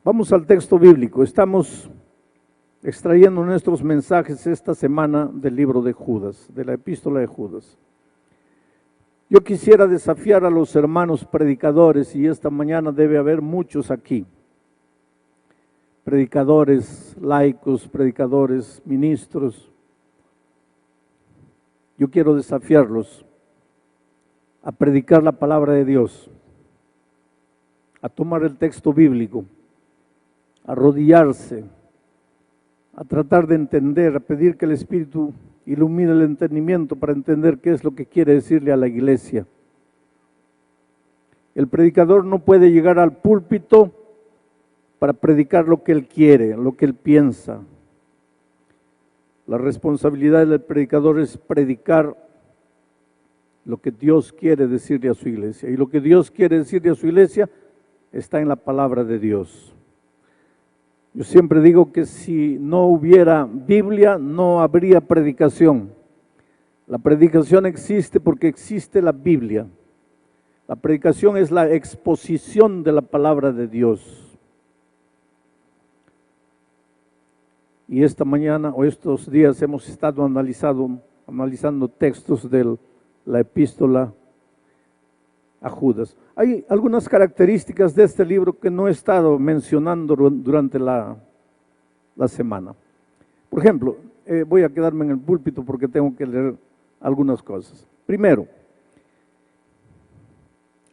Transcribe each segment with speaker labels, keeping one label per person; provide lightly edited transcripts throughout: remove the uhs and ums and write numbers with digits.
Speaker 1: Vamos al texto bíblico. Estamos extrayendo nuestros mensajes esta semana del libro de Judas, de la epístola de Judas. Yo quisiera desafiar a los hermanos predicadores, y esta mañana debe haber muchos aquí, predicadores laicos, predicadores, ministros. Yo quiero desafiarlos a predicar la palabra de Dios, a tomar el texto bíblico, a arrodillarse, a tratar de entender, a pedir que el Espíritu ilumine el entendimiento para entender qué es lo que quiere decirle a la iglesia. El predicador no puede llegar al púlpito para predicar lo que él quiere, lo que él piensa. La responsabilidad del predicador es predicar lo que Dios quiere decirle a su iglesia. Y lo que Dios quiere decirle a su iglesia está en la palabra de Dios. Yo siempre digo que si no hubiera Biblia, no habría predicación. La predicación existe porque existe la Biblia. La predicación es la exposición de la palabra de Dios. Y esta mañana o estos días hemos estado analizando textos de la epístola a Judas. Hay algunas características de este libro que no he estado mencionando durante la semana. Por ejemplo, voy a quedarme en el púlpito porque tengo que leer algunas cosas. Primero,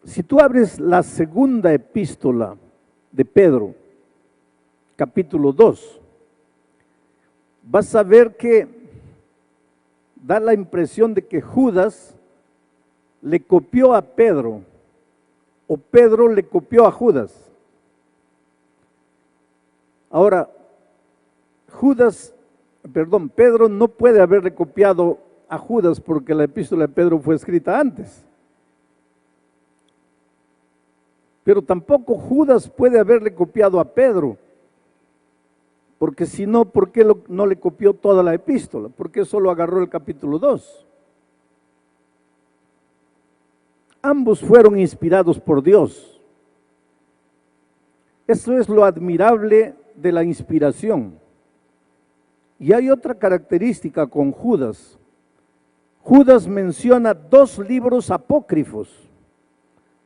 Speaker 1: si tú abres la segunda epístola de Pedro, capítulo 2, vas a ver que da la impresión de que Judas le copió a Pedro, o Pedro le copió a Judas. Ahora, Pedro no puede haberle copiado a Judas porque la epístola de Pedro fue escrita antes. Pero tampoco Judas puede haberle copiado a Pedro, porque si no, ¿por qué no le copió toda la epístola? ¿Por qué solo agarró el capítulo 2? Ambos fueron inspirados por Dios. Eso es lo admirable de la inspiración. Y hay otra característica con Judas. Judas menciona 2 libros apócrifos,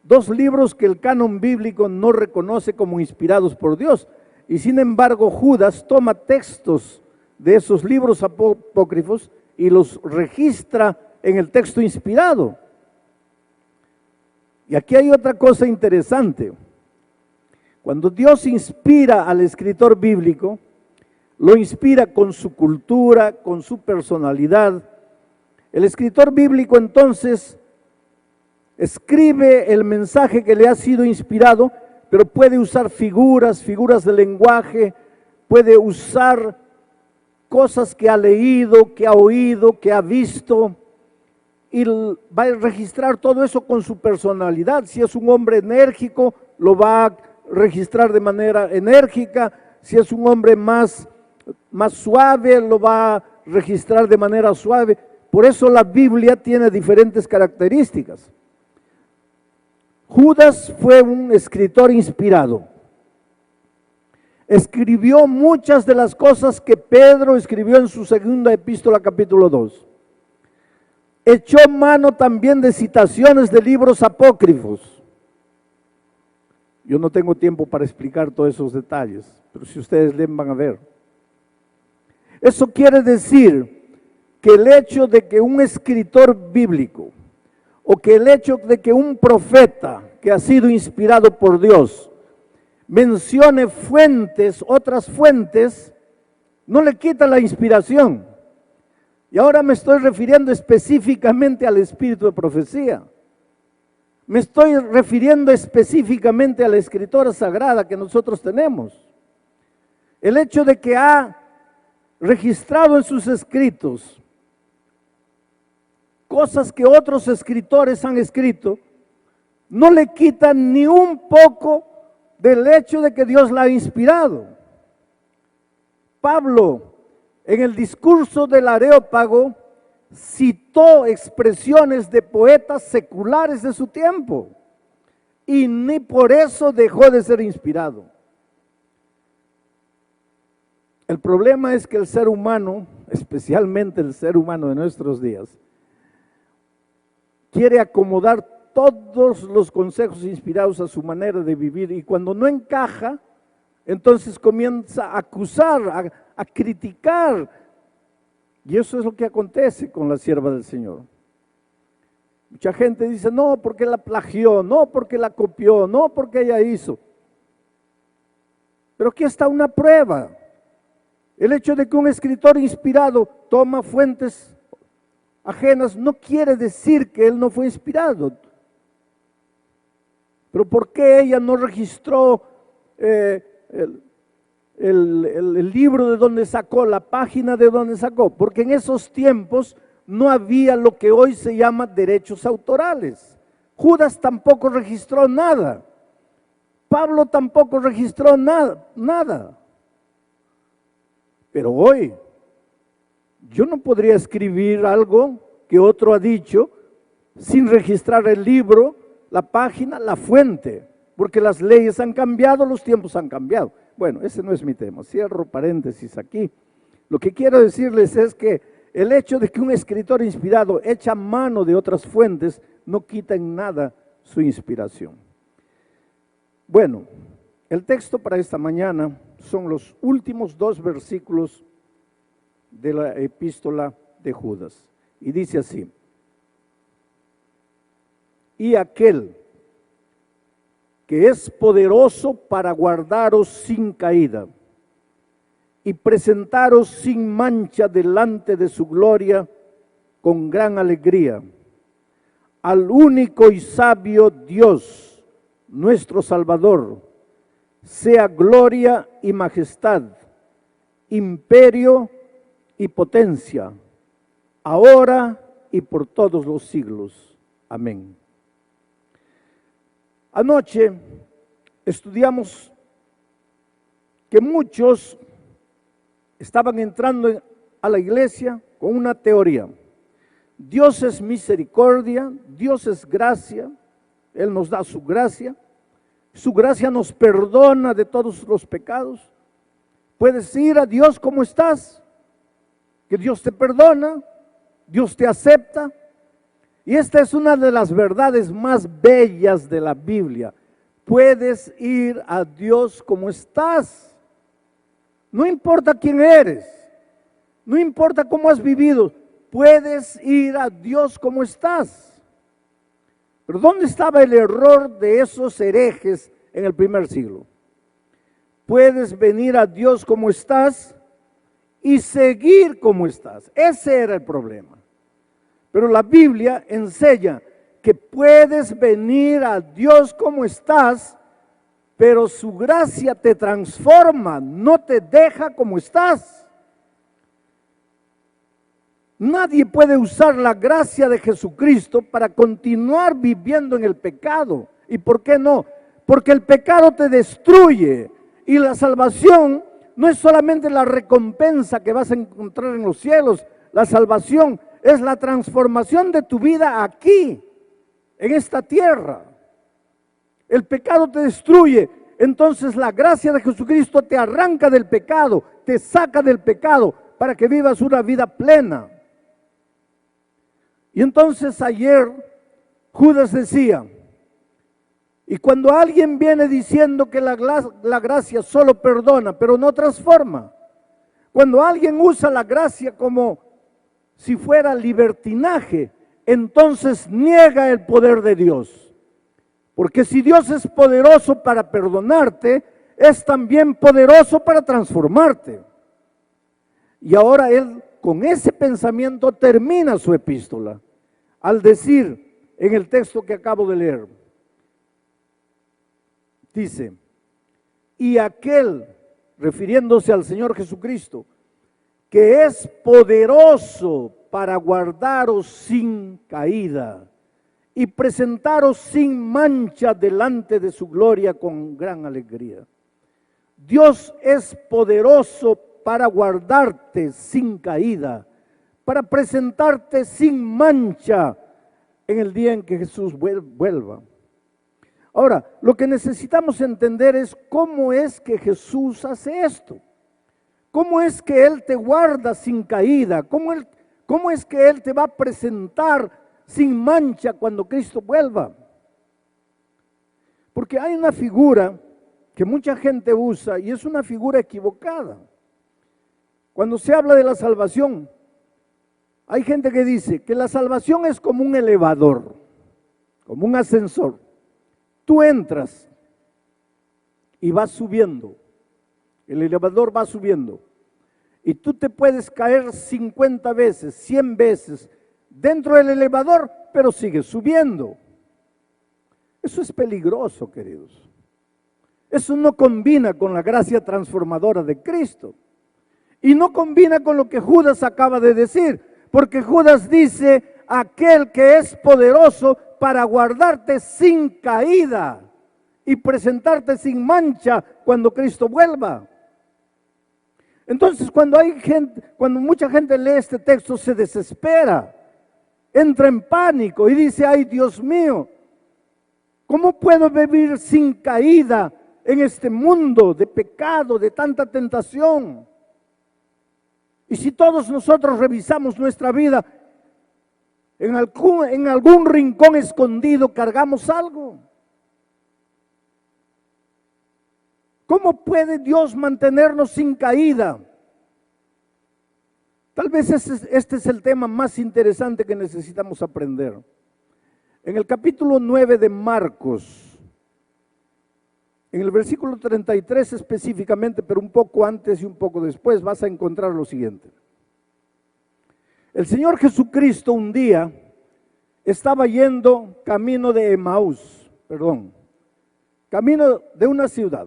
Speaker 1: 2 libros que el canon bíblico no reconoce como inspirados por Dios. Y sin embargo, Judas toma textos de esos libros apócrifos y los registra en el texto inspirado. Y aquí hay otra cosa interesante. Cuando Dios inspira al escritor bíblico, lo inspira con su cultura, con su personalidad. El escritor bíblico entonces escribe el mensaje que le ha sido inspirado, pero puede usar figuras de lenguaje, puede usar cosas que ha leído, que ha oído, que ha visto, y va a registrar todo eso con su personalidad. Si es un hombre enérgico, lo va a registrar de manera enérgica. Si es un hombre más suave, lo va a registrar de manera suave. Por eso la Biblia tiene diferentes características. Judas fue un escritor inspirado. Escribió muchas de las cosas que Pedro escribió en su segunda epístola, capítulo 2. Echó mano también de citaciones de libros apócrifos. Yo no tengo tiempo para explicar todos esos detalles, pero si ustedes leen van a ver. Eso quiere decir que el hecho de que un escritor bíblico o que el hecho de que un profeta que ha sido inspirado por Dios mencione fuentes, otras fuentes, no le quita la inspiración. Y ahora me estoy refiriendo específicamente al espíritu de profecía. Me estoy refiriendo específicamente a la escritura sagrada que nosotros tenemos. El hecho de que ha registrado en sus escritos cosas que otros escritores han escrito, no le quita ni un poco del hecho de que Dios la ha inspirado. Pablo, en el discurso del Areópago, citó expresiones de poetas seculares de su tiempo y ni por eso dejó de ser inspirado. El problema es que el ser humano, especialmente el ser humano de nuestros días, quiere acomodar todos los consejos inspirados a su manera de vivir, y cuando no encaja, entonces comienza a acusar, a criticar. Y eso es lo que acontece con la sierva del Señor. Mucha gente dice, no, porque la plagió, no, porque la copió, no, porque ella hizo. Pero aquí está una prueba. El hecho de que un escritor inspirado toma fuentes ajenas no quiere decir que él no fue inspirado. Pero ¿por qué ella no registró el libro de donde sacó, la página de donde sacó? Porque en esos tiempos no había lo que hoy se llama derechos autorales. Judas tampoco registró nada. Pablo tampoco registró nada. Pero hoy, yo no podría escribir algo que otro ha dicho sin registrar el libro, la página, la fuente, porque las leyes han cambiado, los tiempos han cambiado. Bueno, ese no es mi tema, cierro paréntesis aquí. Lo que quiero decirles es que el hecho de que un escritor inspirado echa mano de otras fuentes no quita en nada su inspiración. Bueno, el texto para esta mañana son los últimos 2 versículos de la epístola de Judas. Y dice así: y aquel que es poderoso para guardaros sin caída y presentaros sin mancha delante de su gloria con gran alegría, al único y sabio Dios, nuestro Salvador, sea gloria y majestad, imperio y potencia, ahora y por todos los siglos. Amén. Anoche estudiamos que muchos estaban entrando a la iglesia con una teoría. Dios es misericordia, Dios es gracia, Él nos da su gracia nos perdona de todos los pecados. Puedes ir a Dios como estás, que Dios te perdona, Dios te acepta. Y esta es una de las verdades más bellas de la Biblia. Puedes ir a Dios como estás. No importa quién eres, no importa cómo has vivido, puedes ir a Dios como estás. Pero ¿dónde estaba el error de esos herejes en el primer siglo? Puedes venir a Dios como estás y seguir como estás. Ese era el problema. Pero la Biblia enseña que puedes venir a Dios como estás, pero su gracia te transforma, no te deja como estás. Nadie puede usar la gracia de Jesucristo para continuar viviendo en el pecado. ¿Y por qué no? Porque el pecado te destruye y la salvación no es solamente la recompensa que vas a encontrar en los cielos. La salvación es la transformación de tu vida aquí, en esta tierra. El pecado te destruye, entonces la gracia de Jesucristo te arranca del pecado, te saca del pecado para que vivas una vida plena. Y entonces ayer Judas decía, y cuando alguien viene diciendo que la gracia solo perdona, pero no transforma, cuando alguien usa la gracia como si fuera libertinaje, entonces niega el poder de Dios. Porque si Dios es poderoso para perdonarte, es también poderoso para transformarte. Y ahora él con ese pensamiento termina su epístola, al decir en el texto que acabo de leer, dice, y aquel, refiriéndose al Señor Jesucristo, que es poderoso para guardaros sin caída y presentaros sin mancha delante de su gloria con gran alegría. Dios es poderoso para guardarte sin caída, para presentarte sin mancha en el día en que Jesús vuelva. Ahora, lo que necesitamos entender es cómo es que Jesús hace esto. ¿Cómo es que Él te guarda sin caída? ¿Cómo es que Él te va a presentar sin mancha cuando Cristo vuelva? Porque hay una figura que mucha gente usa y es una figura equivocada. Cuando se habla de la salvación, hay gente que dice que la salvación es como un elevador, como un ascensor. Tú entras y vas subiendo, el elevador va subiendo, y tú te puedes caer 50 veces, 100 veces dentro del elevador, pero sigues subiendo. Eso es peligroso, queridos. Eso no combina con la gracia transformadora de Cristo. Y no combina con lo que Judas acaba de decir, porque Judas dice, aquel que es poderoso para guardarte sin caída y presentarte sin mancha cuando Cristo vuelva. Entonces, cuando mucha gente lee este texto, se desespera, entra en pánico y dice, ay Dios mío, ¿cómo puedo vivir sin caída en este mundo de pecado, de tanta tentación? Y si todos nosotros revisamos nuestra vida, en algún rincón escondido cargamos algo. ¿Cómo puede Dios mantenernos sin caída? Tal vez este es el tema más interesante que necesitamos aprender. En el capítulo 9 de Marcos, en el versículo 33 específicamente, pero un poco antes y un poco después, vas a encontrar lo siguiente. El Señor Jesucristo un día estaba yendo camino de Emaús, camino de una ciudad.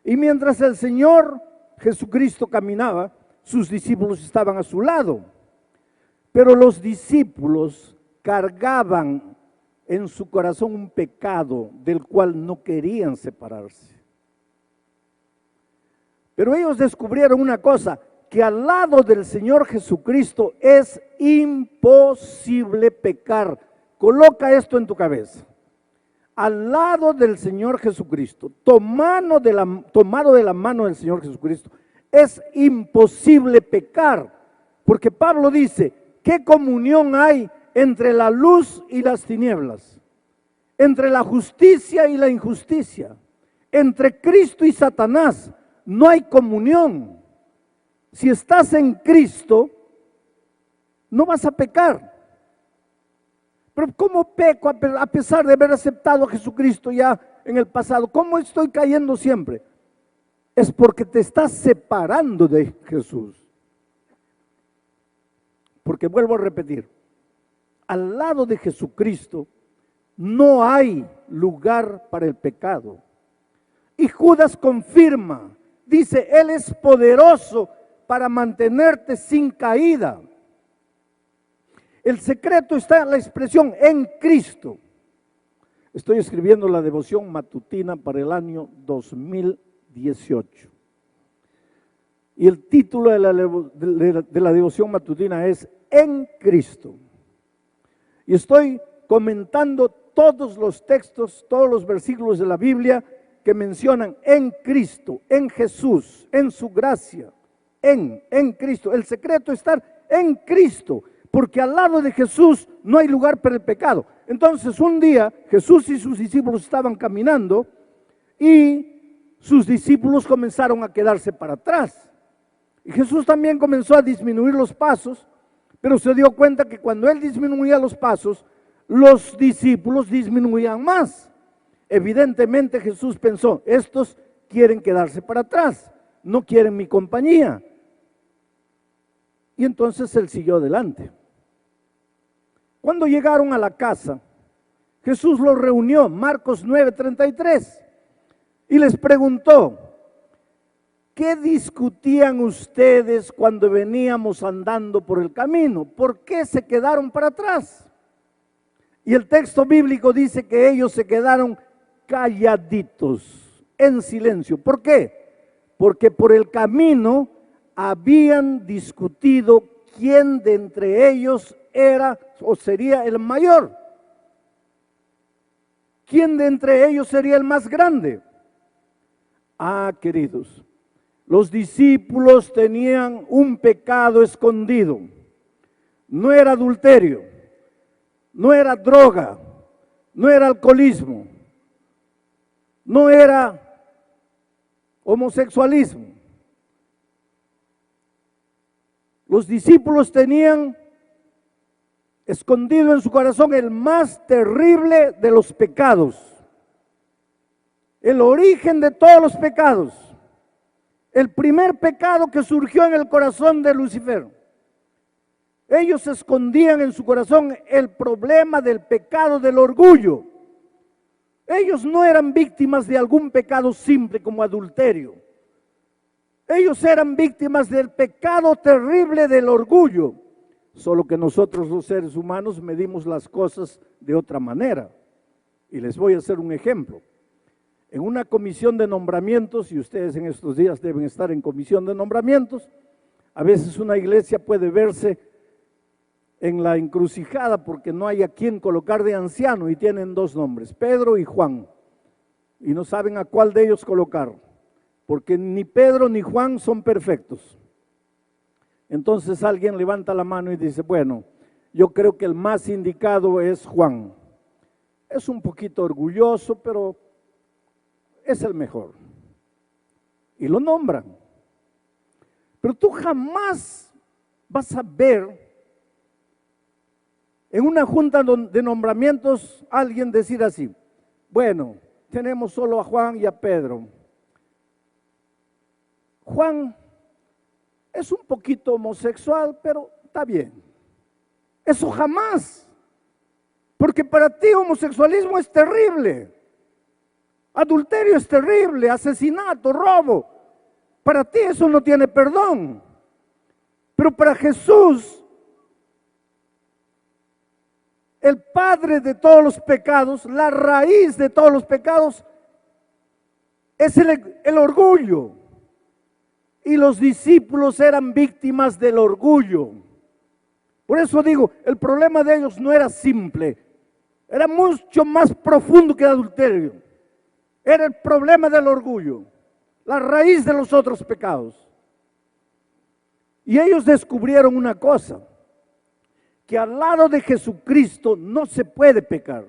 Speaker 1: Y mientras el Señor Jesucristo caminaba, sus discípulos estaban a su lado. Pero los discípulos cargaban en su corazón un pecado del cual no querían separarse. Pero ellos descubrieron una cosa, que al lado del Señor Jesucristo es imposible pecar. Coloca esto en tu cabeza. Al lado del Señor Jesucristo, tomado de la mano del Señor Jesucristo, es imposible pecar. Porque Pablo dice, ¿qué comunión hay entre la luz y las tinieblas? Entre la justicia y la injusticia. Entre Cristo y Satanás no hay comunión. Si estás en Cristo, no vas a pecar. Pero ¿cómo peco a pesar de haber aceptado a Jesucristo ya en el pasado? ¿Cómo estoy cayendo siempre? Es porque te estás separando de Jesús. Porque vuelvo a repetir, al lado de Jesucristo no hay lugar para el pecado. Y Judas confirma, dice, Él es poderoso para mantenerte sin caída. El secreto está en la expresión en Cristo. Estoy escribiendo la devoción matutina para el año 2018. Y el título de la devoción matutina es En Cristo. Y estoy comentando todos los textos, todos los versículos de la Biblia que mencionan en Cristo, en Jesús, en su gracia, en Cristo. El secreto está en Cristo. Porque al lado de Jesús no hay lugar para el pecado. Entonces un día Jesús y sus discípulos estaban caminando y sus discípulos comenzaron a quedarse para atrás. Y Jesús también comenzó a disminuir los pasos, pero se dio cuenta que cuando Él disminuía los pasos, los discípulos disminuían más. Evidentemente Jesús pensó, estos quieren quedarse para atrás, no quieren mi compañía. Y entonces Él siguió adelante. Cuando llegaron a la casa, Jesús los reunió, Marcos 9:33, y les preguntó, ¿qué discutían ustedes cuando veníamos andando por el camino? ¿Por qué se quedaron para atrás? Y el texto bíblico dice que ellos se quedaron calladitos, en silencio. ¿Por qué? Porque por el camino habían discutido quién de entre ellos era o sería el mayor. ¿Quién de entre ellos sería el más grande? Ah, queridos, Los discípulos tenían un pecado escondido. No era adulterio, no era droga, no era alcoholismo, no era homosexualismo. Los discípulos tenían escondido en su corazón el más terrible de los pecados, el origen de todos los pecados, el primer pecado que surgió en el corazón de Lucifer. Ellos escondían en su corazón el problema del pecado del orgullo. Ellos no eran víctimas de algún pecado simple como adulterio. Ellos eran víctimas del pecado terrible del orgullo. Solo que nosotros los seres humanos medimos las cosas de otra manera. Y les voy a hacer un ejemplo. En una comisión de nombramientos, y ustedes en estos días deben estar en comisión de nombramientos, a veces una iglesia puede verse en la encrucijada porque no hay a quién colocar de anciano y tienen dos nombres, Pedro y Juan, y no saben a cuál de ellos colocar, porque ni Pedro ni Juan son perfectos. Entonces alguien levanta la mano y dice, bueno, yo creo que el más indicado es Juan. Es un poquito orgulloso, pero es el mejor. Y lo nombran. Pero tú jamás vas a ver en una junta de nombramientos alguien decir así, bueno, tenemos solo a Juan y a Pedro. Juan es un poquito homosexual, pero está bien. Eso jamás. Porque para ti homosexualismo es terrible. Adulterio es terrible, asesinato, robo. Para ti eso no tiene perdón. Pero para Jesús, el padre de todos los pecados, la raíz de todos los pecados, es el orgullo. Y los discípulos eran víctimas del orgullo. Por eso digo, el problema de ellos no era simple, era mucho más profundo que el adulterio. Era el problema del orgullo, la raíz de los otros pecados. Y ellos descubrieron una cosa, que al lado de Jesucristo no se puede pecar.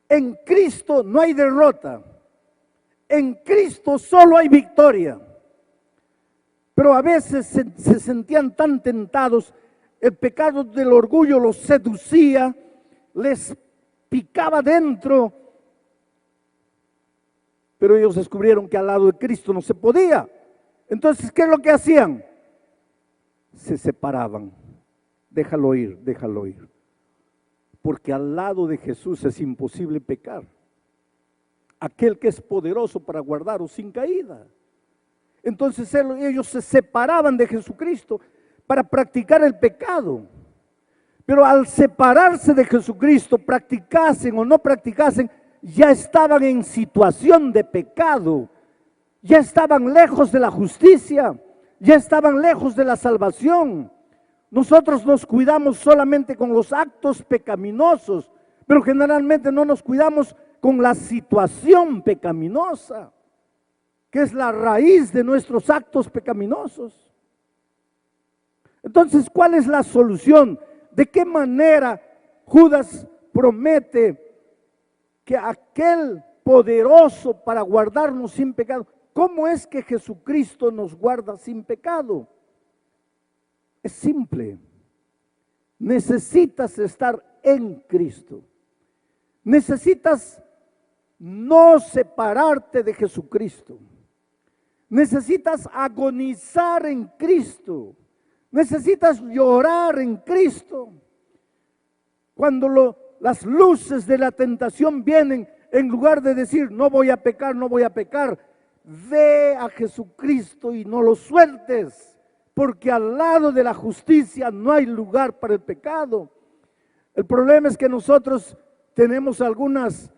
Speaker 1: En Cristo no hay derrota. En Cristo solo hay victoria. Pero a veces se sentían tan tentados, el pecado del orgullo los seducía, les picaba dentro. Pero ellos descubrieron que al lado de Cristo no se podía. Entonces, ¿qué es lo que hacían? Se separaban. Déjalo ir, déjalo ir. Porque al lado de Jesús es imposible pecar. Aquel que es poderoso para guardaros sin caída. Entonces ellos se separaban de Jesucristo para practicar el pecado. Pero al separarse de Jesucristo, practicasen o no practicasen, ya estaban en situación de pecado. Ya estaban lejos de la justicia. Ya estaban lejos de la salvación. Nosotros nos cuidamos solamente con los actos pecaminosos, pero generalmente no nos cuidamos con la situación pecaminosa, que es la raíz de nuestros actos pecaminosos. Entonces, ¿cuál es la solución? ¿De qué manera Judas promete que aquel poderoso para guardarnos sin pecado? ¿Cómo es que Jesucristo nos guarda sin pecado? Es simple. Necesitas estar en Cristo. Necesitas no separarte de Jesucristo. Necesitas agonizar en Cristo. Necesitas llorar en Cristo. Cuando las luces de la tentación vienen, en lugar de decir, no voy a pecar, no voy a pecar, ve a Jesucristo y no lo sueltes, porque al lado de la justicia no hay lugar para el pecado. El problema es que nosotros tenemos algunos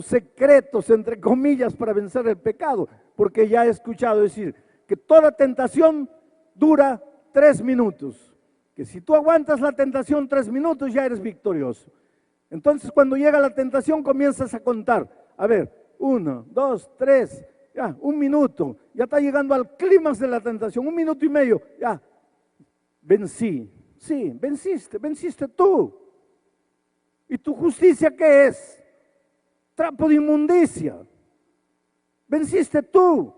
Speaker 1: secretos, entre comillas, para vencer el pecado, porque ya he escuchado decir que toda tentación dura 3 minutos, que si tú aguantas la tentación 3 minutos ya eres victorioso. Entonces cuando llega la tentación comienzas a contar, a ver, 1, 2, 3, ya, 1 minuto. Ya está llegando al clímax de la tentación, 1 minuto y medio, ya, vencí. Sí, venciste tú. ¿Y tu justicia qué es? Trapo de inmundicia. Venciste tú,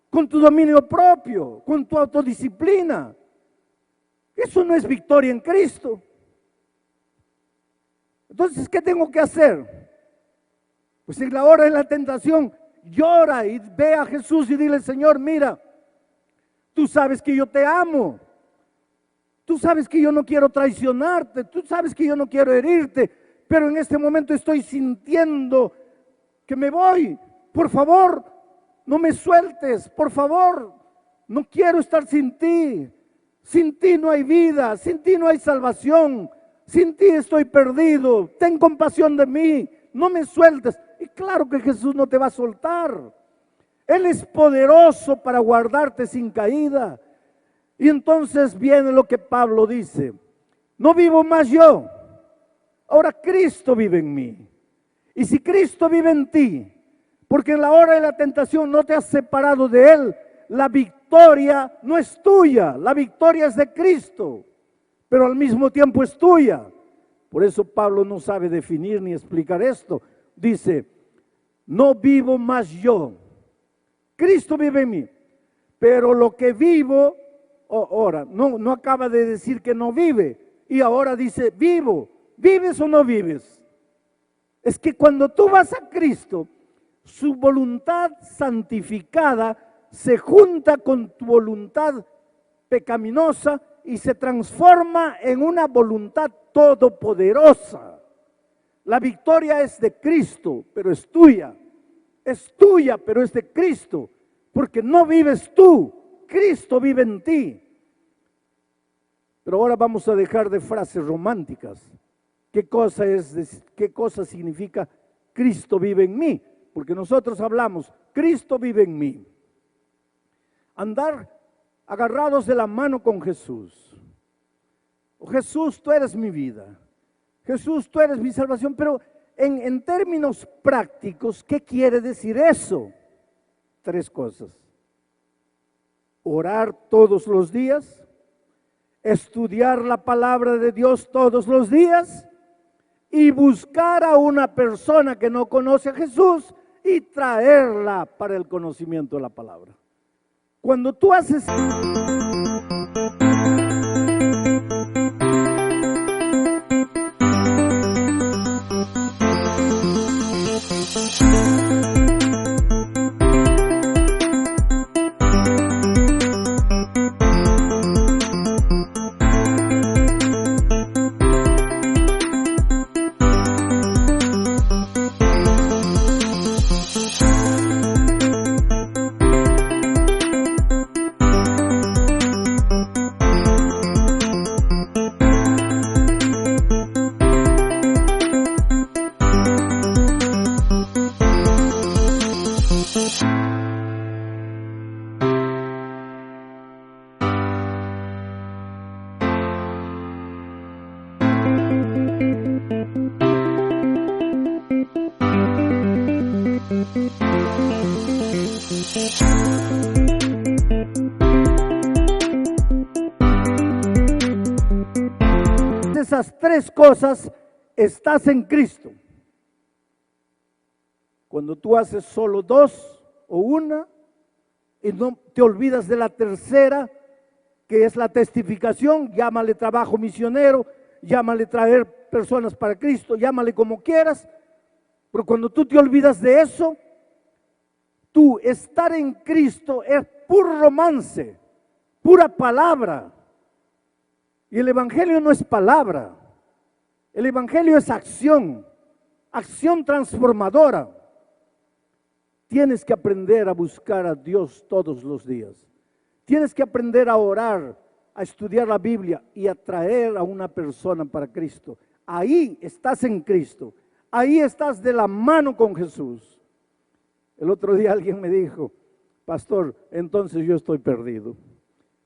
Speaker 1: con tu dominio propio, con tu autodisciplina. Eso no es victoria en Cristo. Entonces, ¿qué tengo que hacer? Pues en la hora de la tentación, llora y ve a Jesús y dile: Señor, mira, tú sabes que yo te amo. Tú sabes que yo no quiero traicionarte, tú sabes que yo no quiero herirte, pero en este momento estoy sintiendo que me voy. Por favor, no me sueltes, por favor, no quiero estar sin ti. Sin ti no hay vida, sin ti no hay salvación, sin ti estoy perdido. Ten compasión de mí, no me sueltes. Y claro que Jesús no te va a soltar. Él es poderoso para guardarte sin caída. Y entonces viene lo que Pablo dice: no vivo más yo, ahora Cristo vive en mí. Y si Cristo vive en ti, porque en la hora de la tentación no te has separado de Él, la victoria no es tuya, la victoria es de Cristo, pero al mismo tiempo es tuya. Por eso Pablo no sabe definir ni explicar esto. Dice: no vivo más yo, Cristo vive en mí, pero lo que vivo, ahora, no acaba de decir que no vive, y ahora dice vivo. ¿Vives o no vives? Es que cuando tú vas a Cristo, su voluntad santificada se junta con tu voluntad pecaminosa y se transforma en una voluntad todopoderosa. La victoria es de Cristo, pero es tuya. Es tuya, pero es de Cristo, porque no vives tú, Cristo vive en ti. Pero ahora vamos a dejar de frases románticas. ¿Qué cosa significa Cristo vive en mí? Porque nosotros hablamos, Cristo vive en mí. Andar agarrados de la mano con Jesús. Oh, Jesús, tú eres mi vida. Jesús, tú eres mi salvación. Pero en términos prácticos, ¿qué quiere decir eso? 3 cosas. Orar todos los días, estudiar la palabra de Dios todos los días y buscar a una persona que no conoce a Jesús y traerla para el conocimiento de la palabra. Cuando tú haces... Esas 3 cosas, estás en Cristo. Cuando tú haces solo 2 o 1 y no te olvidas de la tercera, que es la testificación, llámale trabajo misionero, llámale traer personas para Cristo, llámale como quieras, pero cuando tú te olvidas de eso, tú estar en Cristo es puro romance, pura palabra. Y el Evangelio no es palabra, el Evangelio es acción, acción transformadora. Tienes que aprender a buscar a Dios todos los días. Tienes que aprender a orar, a estudiar la Biblia y a traer a una persona para Cristo. Ahí estás en Cristo, ahí estás de la mano con Jesús. El otro día alguien me dijo: pastor, entonces yo estoy perdido,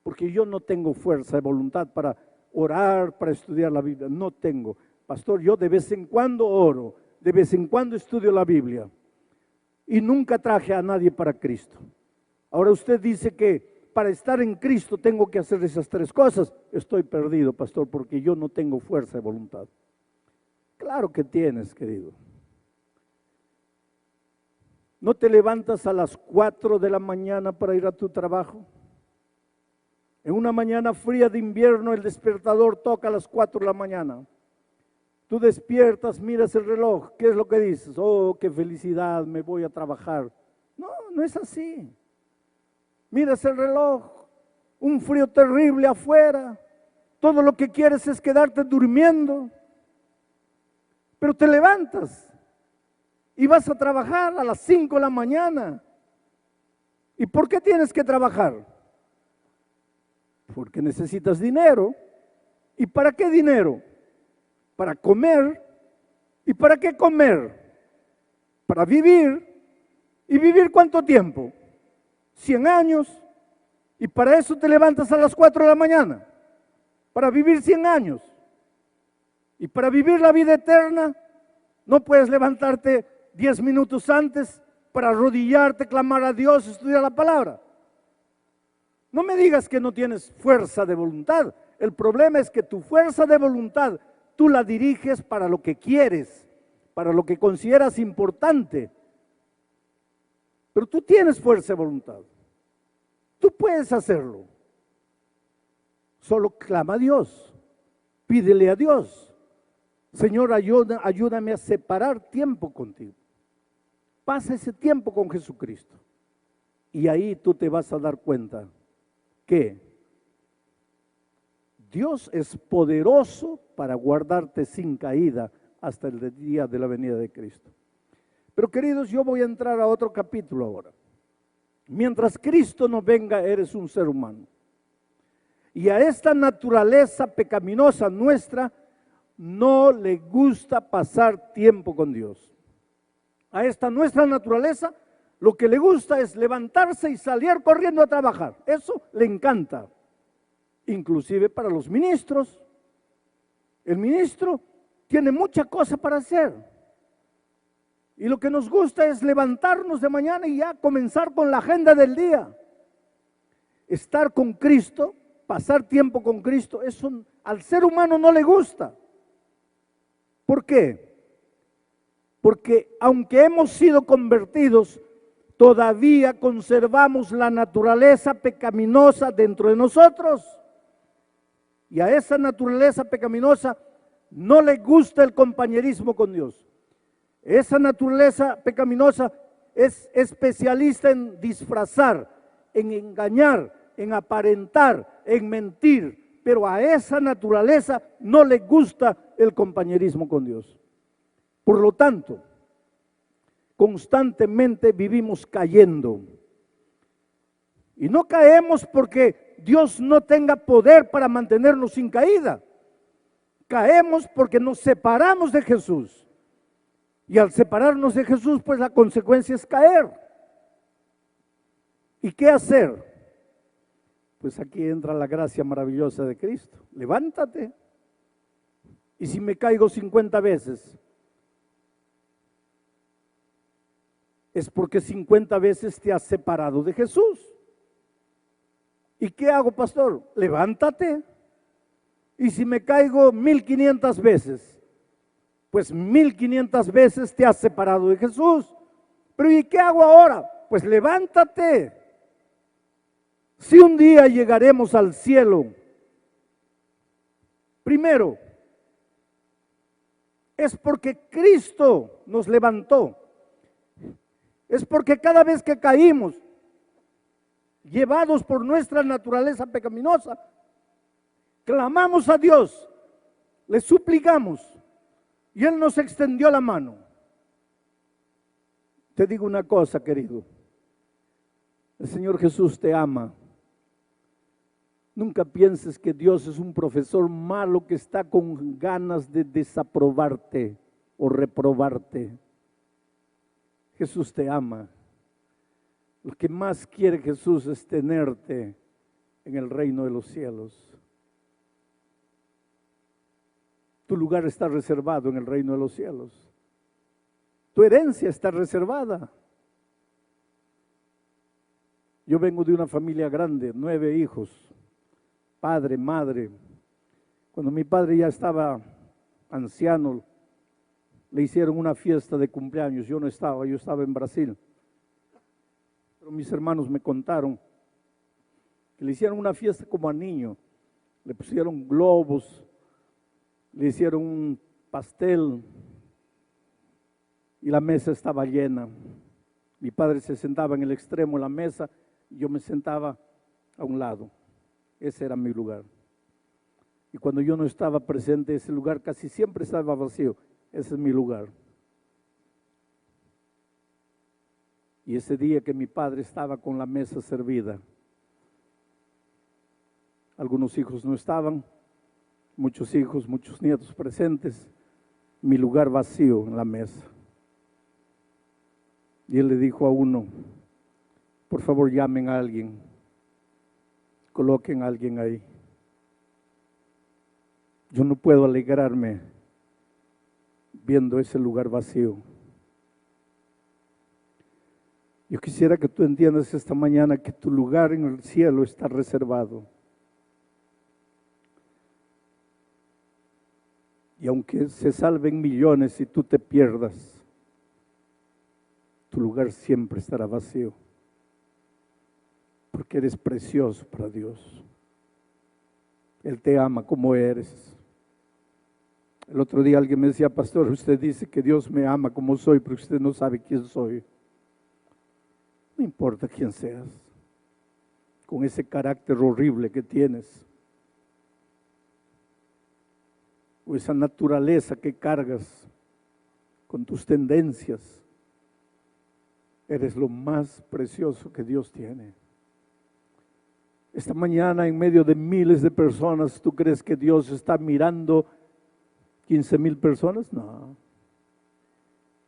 Speaker 1: porque yo no tengo fuerza de voluntad para orar, para estudiar la Biblia. No tengo. Pastor, yo de vez en cuando oro, de vez en cuando estudio la Biblia. y nunca traje a nadie para Cristo. Ahora usted dice que para estar en Cristo tengo que hacer esas tres cosas. Estoy perdido, pastor, porque yo no tengo fuerza de voluntad. Claro que tienes, querido. ¿No te levantas a las 4 de la mañana para ir a tu trabajo? En una mañana fría de invierno el despertador toca a las 4 de la mañana. Tú despiertas, miras el reloj, ¿qué es lo que dices? Oh, qué felicidad, me voy a trabajar. No, no es así. Miras el reloj, un frío terrible afuera, todo lo que quieres es quedarte durmiendo, pero te levantas y vas a trabajar a las 5 de la mañana. ¿Y por qué tienes que trabajar? Porque necesitas dinero. ¿Y para qué dinero? Para comer. ¿Y para qué comer? Para vivir. ¿Y vivir cuánto tiempo? 100 años. Y para eso te levantas a las 4 de la mañana. Para vivir 100 años. Y para vivir la vida eterna, no puedes levantarte 10 minutos antes para arrodillarte, clamar a Dios, estudiar la palabra. No me digas que no tienes fuerza de voluntad. El problema es que tu fuerza de voluntad tú la diriges para lo que quieres, para lo que consideras importante. Pero tú tienes fuerza de voluntad. Tú puedes hacerlo. Solo clama a Dios. Pídele a Dios. Señor, ayúdame a separar tiempo contigo. Pasa ese tiempo con Jesucristo. Y ahí tú te vas a dar cuenta que Dios es poderoso para guardarte sin caída hasta el día de la venida de Cristo. Pero queridos, yo voy a entrar a otro capítulo ahora. Mientras Cristo no venga, eres un ser humano. Y a esta naturaleza pecaminosa nuestra no le gusta pasar tiempo con Dios. A esta nuestra naturaleza lo que le gusta es levantarse y salir corriendo a trabajar. Eso le encanta. Inclusive para los ministros. El ministro tiene mucha cosa para hacer. Y lo que nos gusta es levantarnos de mañana y ya comenzar con la agenda del día. Estar con Cristo, pasar tiempo con Cristo, eso al ser humano no le gusta. ¿Por qué? Porque aunque hemos sido convertidos, todavía conservamos la naturaleza pecaminosa dentro de nosotros. Y a esa naturaleza pecaminosa no le gusta el compañerismo con Dios. Esa naturaleza pecaminosa es especialista en disfrazar, en engañar, en aparentar, en mentir. Pero a esa naturaleza no le gusta el compañerismo con Dios. Por lo tanto, constantemente vivimos cayendo. Y no caemos porque Dios no tenga poder para mantenernos sin caída. Caemos porque nos separamos de Jesús. Y al separarnos de Jesús, pues la consecuencia es caer. ¿Y qué hacer? Pues aquí entra la gracia maravillosa de Cristo. Levántate. Y si me caigo 50 veces, es porque 50 veces te has separado de Jesús. ¿Y qué hago, pastor? Levántate. Y si me caigo 1500 veces, pues 1500 veces te has separado de Jesús. Pero ¿y qué hago ahora? Pues levántate. Si un día llegaremos al cielo, primero, es porque Cristo nos levantó. Es porque cada vez que caímos, llevados por nuestra naturaleza pecaminosa, clamamos a Dios, le suplicamos y Él nos extendió la mano. Te digo una cosa, querido, el Señor Jesús te ama. Nunca pienses que Dios es un profesor malo que está con ganas de desaprobarte o reprobarte. Jesús te ama. Lo que más quiere Jesús es tenerte en el reino de los cielos. Tu lugar está reservado en el reino de los cielos. Tu herencia está reservada. Yo vengo de una familia grande, 9 hijos, padre, madre. Cuando mi padre ya estaba anciano, le hicieron una fiesta de cumpleaños. Yo no estaba, yo estaba en Brasil. Pero mis hermanos me contaron que le hicieron una fiesta como a niño. Le pusieron globos, le hicieron un pastel y la mesa estaba llena. Mi padre se sentaba en el extremo de la mesa y yo me sentaba a un lado. Ese era mi lugar. Y cuando yo no estaba presente, ese lugar casi siempre estaba vacío. Ese es mi lugar. Y ese día que mi padre estaba con la mesa servida, algunos hijos no estaban, muchos hijos, muchos nietos presentes, mi lugar vacío en la mesa. Y él le dijo a uno, por favor llamen a alguien, coloquen a alguien ahí. Yo no puedo alegrarme viendo ese lugar vacío. Yo quisiera que tú entiendas esta mañana que tu lugar en el cielo está reservado. Y aunque se salven millones y tú te pierdas, tu lugar siempre estará vacío. Porque eres precioso para Dios. Él te ama como eres. El otro día alguien me decía, pastor, usted dice que Dios me ama como soy, pero usted no sabe quién soy. No importa quién seas, con ese carácter horrible que tienes, o esa naturaleza que cargas con tus tendencias, eres lo más precioso que Dios tiene. Esta mañana, en medio de miles de personas, ¿tú crees que Dios está mirando 15,000 personas? No.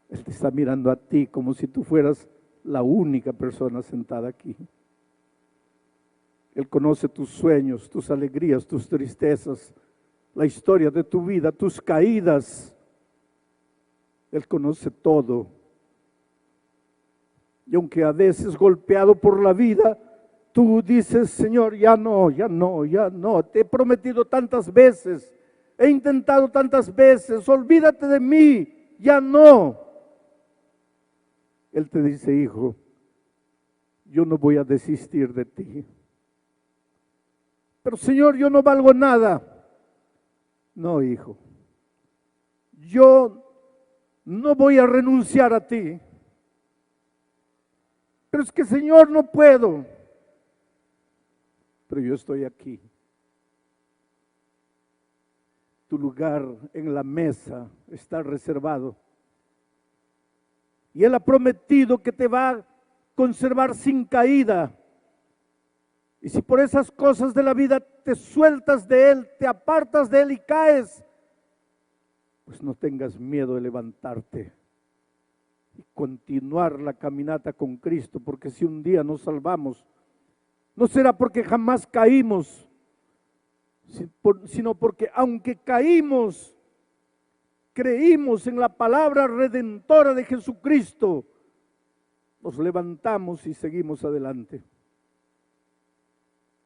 Speaker 1: Él te está mirando a ti como si tú fueras la única persona sentada aquí. Él conoce tus sueños, tus alegrías, tus tristezas, la historia de tu vida, tus caídas. Él conoce todo. Y aunque a veces golpeado por la vida, tú dices, Señor, ya no, te he prometido tantas veces, he intentado tantas veces, olvídate de mí, ya no. Él te dice, hijo, yo no voy a desistir de ti. Pero Señor, yo no valgo nada. No, hijo, yo no voy a renunciar a ti. Pero es que Señor, no puedo. Pero yo estoy aquí. Tu lugar en la mesa está reservado. Y Él ha prometido que te va a conservar sin caída. Y si por esas cosas de la vida te sueltas de Él, te apartas de Él y caes, pues no tengas miedo de levantarte y continuar la caminata con Cristo, porque si un día nos salvamos, no será porque jamás caímos, sino porque aunque caímos, creímos en la palabra redentora de Jesucristo, nos levantamos y seguimos adelante.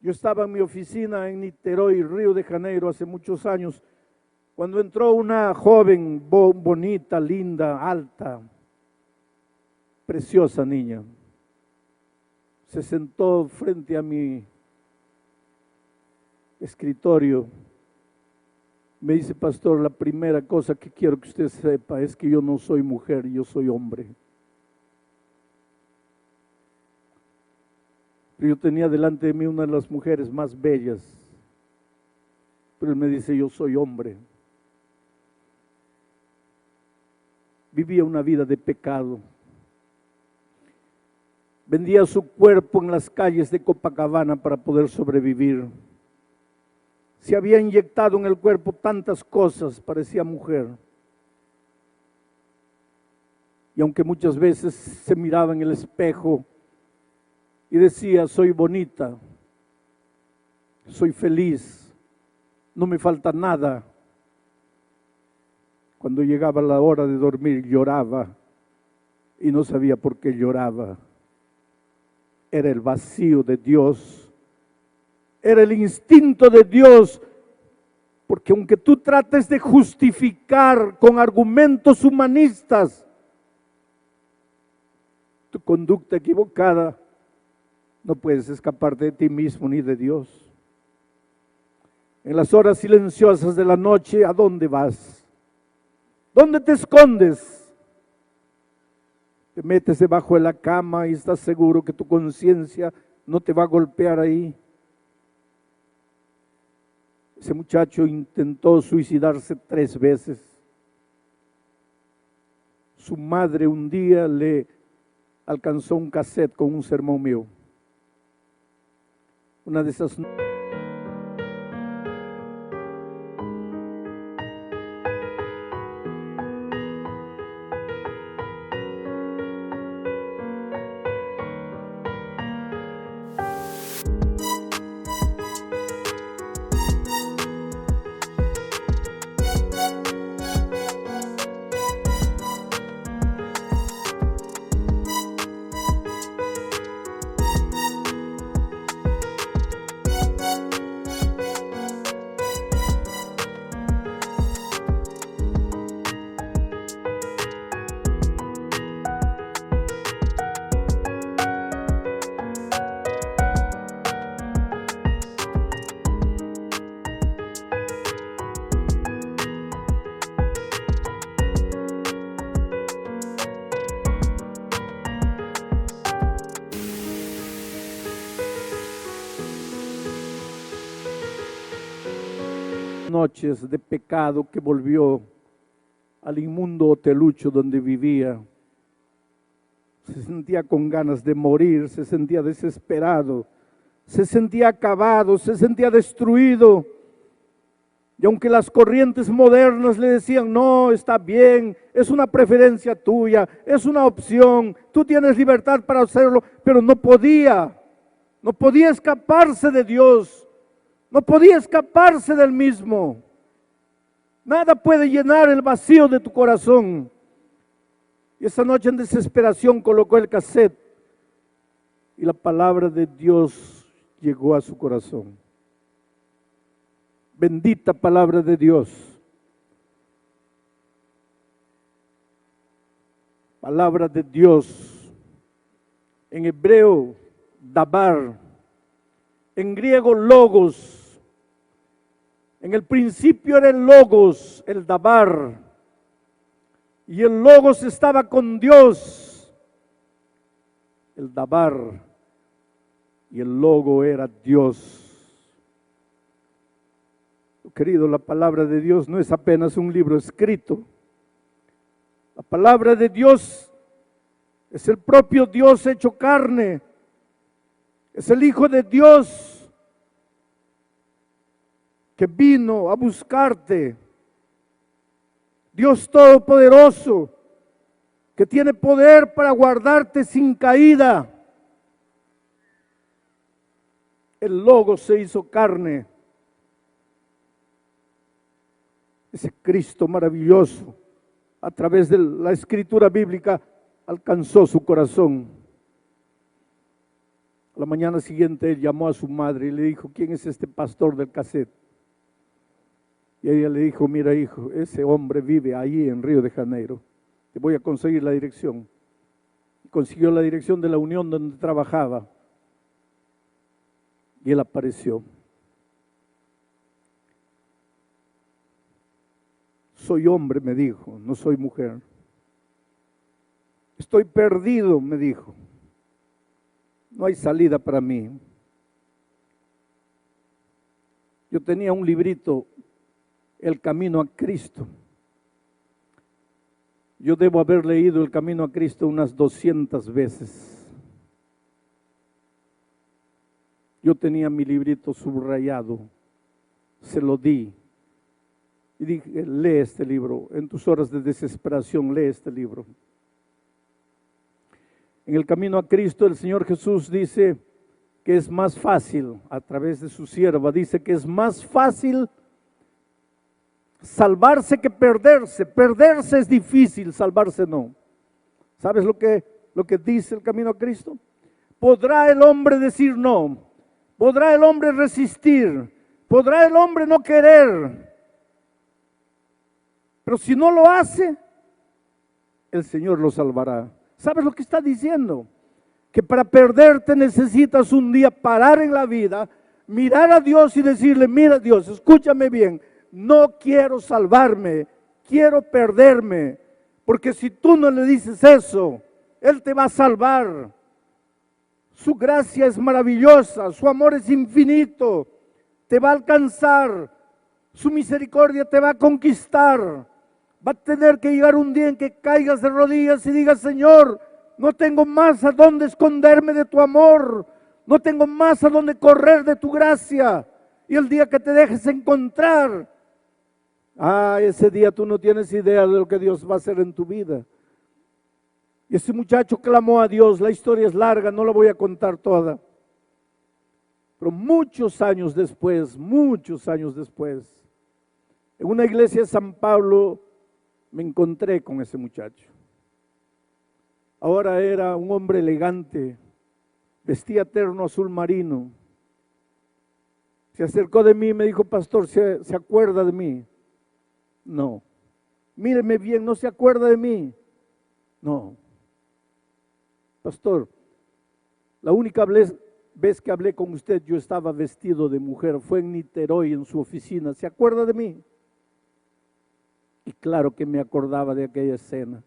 Speaker 1: Yo estaba en mi oficina en Niterói, Río de Janeiro, hace muchos años, cuando entró una joven bonita, linda, alta, preciosa niña. Se sentó frente a mi escritorio. Me dice, pastor, la primera cosa que quiero que usted sepa es que yo no soy mujer, yo soy hombre. Yo tenía delante de mí una de las mujeres más bellas, pero él me dice, yo soy hombre. Vivía una vida de pecado. Vendía su cuerpo en las calles de Copacabana para poder sobrevivir. Se había inyectado en el cuerpo tantas cosas, parecía mujer. Y aunque muchas veces se miraba en el espejo y decía, soy bonita, soy feliz, no me falta nada. Cuando llegaba la hora de dormir lloraba y no sabía por qué lloraba. era el vacío de Dios, era el instinto de Dios, porque aunque tú trates de justificar con argumentos humanistas tu conducta equivocada, no puedes escapar de ti mismo ni de Dios. En las horas silenciosas de la noche, ¿a dónde vas? ¿Dónde te escondes? Te metes debajo de la cama y estás seguro que tu conciencia no te va a golpear ahí. Ese muchacho intentó suicidarse 3 veces. Su madre un día le alcanzó un cassette con un sermón mío. Una de esas noches de pecado que volvió al inmundo hotelucho donde vivía. Se sentía con ganas de morir, se sentía desesperado, se sentía acabado, se sentía destruido. Y aunque las corrientes modernas le decían, no, está bien, es una preferencia tuya, es una opción, tú tienes libertad para hacerlo, pero no podía escaparse de Dios. No podía escaparse del mismo. Nada puede llenar el vacío de tu corazón. Y esa noche en desesperación colocó el cassette y la palabra de Dios llegó a su corazón. Bendita palabra de Dios. Palabra de Dios. En hebreo, dabar. En griego, logos. En el principio era el logos, el dabar. Y el logos estaba con Dios. El dabar y el logo era Dios. Querido, la palabra de Dios no es apenas un libro escrito. La palabra de Dios es el propio Dios hecho carne. Es el Hijo de Dios que vino a buscarte. Dios Todopoderoso, que tiene poder para guardarte sin caída. El Logo se hizo carne. Ese Cristo maravilloso, a través de la escritura bíblica, alcanzó su corazón. La mañana siguiente él llamó a su madre y le dijo, ¿quién es este pastor del cassette? Y ella le dijo, mira hijo, ese hombre vive ahí en Río de Janeiro, te voy a conseguir la dirección. Consiguió la dirección de la unión donde trabajaba y él apareció. Soy hombre, me dijo, no soy mujer. Estoy perdido, me dijo. No hay salida para mí. Yo tenía un librito, El Camino a Cristo. Yo debo haber leído El Camino a Cristo unas 200 veces. Yo tenía mi librito subrayado, se lo di. Y dije, lee este libro, en tus horas de desesperación, lee este libro. En El Camino a Cristo, el Señor Jesús dice que es más fácil, a través de su sierva, dice que es más fácil salvarse que perderse. Perderse es difícil, salvarse no. ¿Sabes lo que dice El Camino a Cristo? ¿Podrá el hombre decir no? ¿Podrá el hombre resistir? ¿Podrá el hombre no querer? Pero si no lo hace, el Señor lo salvará. ¿Sabes lo que está diciendo? Que para perderte necesitas un día parar en la vida, mirar a Dios y decirle: mira Dios, escúchame bien, no quiero salvarme, quiero perderme. Porque si tú no le dices eso, Él te va a salvar. Su gracia es maravillosa, su amor es infinito, te va a alcanzar, su misericordia te va a conquistar. Va a tener que llegar un día en que caigas de rodillas y digas: Señor, no tengo más a dónde esconderme de tu amor, no tengo más a dónde correr de tu gracia. Y el día que te dejes encontrar, ese día tú no tienes idea de lo que Dios va a hacer en tu vida. Y ese muchacho clamó a Dios. La historia es larga, no la voy a contar toda. Pero muchos años después, en una iglesia de San Pablo, me encontré con ese muchacho. Ahora era un hombre elegante, vestía terno azul marino. Se acercó de mí y me dijo: pastor, ¿se acuerda de mí? No. Míreme bien, ¿no se acuerda de mí? No. Pastor, la única vez que hablé con usted, yo estaba vestido de mujer, fue en Niterói, en su oficina. ¿Se acuerda de mí? Y claro que me acordaba de aquella escena.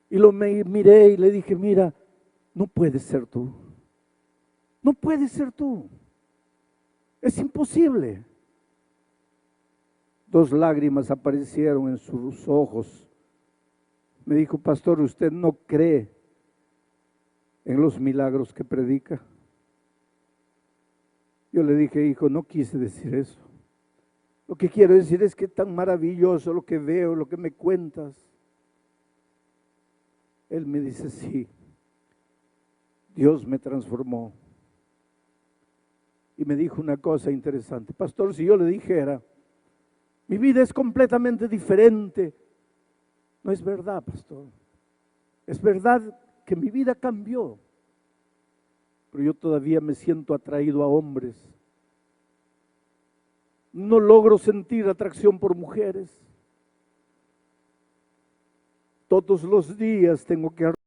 Speaker 1: Y lo miré y le dije: mira, no puedes ser tú. No puedes ser tú. Es imposible. 2 lágrimas aparecieron en sus ojos. Me dijo: pastor, ¿usted no cree en los milagros que predica? Yo le dije: hijo, no quise decir eso. Lo que quiero decir es que es tan maravilloso lo que veo, lo que me cuentas. Él me dice: sí, Dios me transformó. Y me dijo una cosa interesante: pastor, si yo le dijera, mi vida es completamente diferente. No es verdad, pastor. Es verdad que mi vida cambió, pero yo todavía me siento atraído a hombres. No logro sentir atracción por mujeres. Todos los días tengo que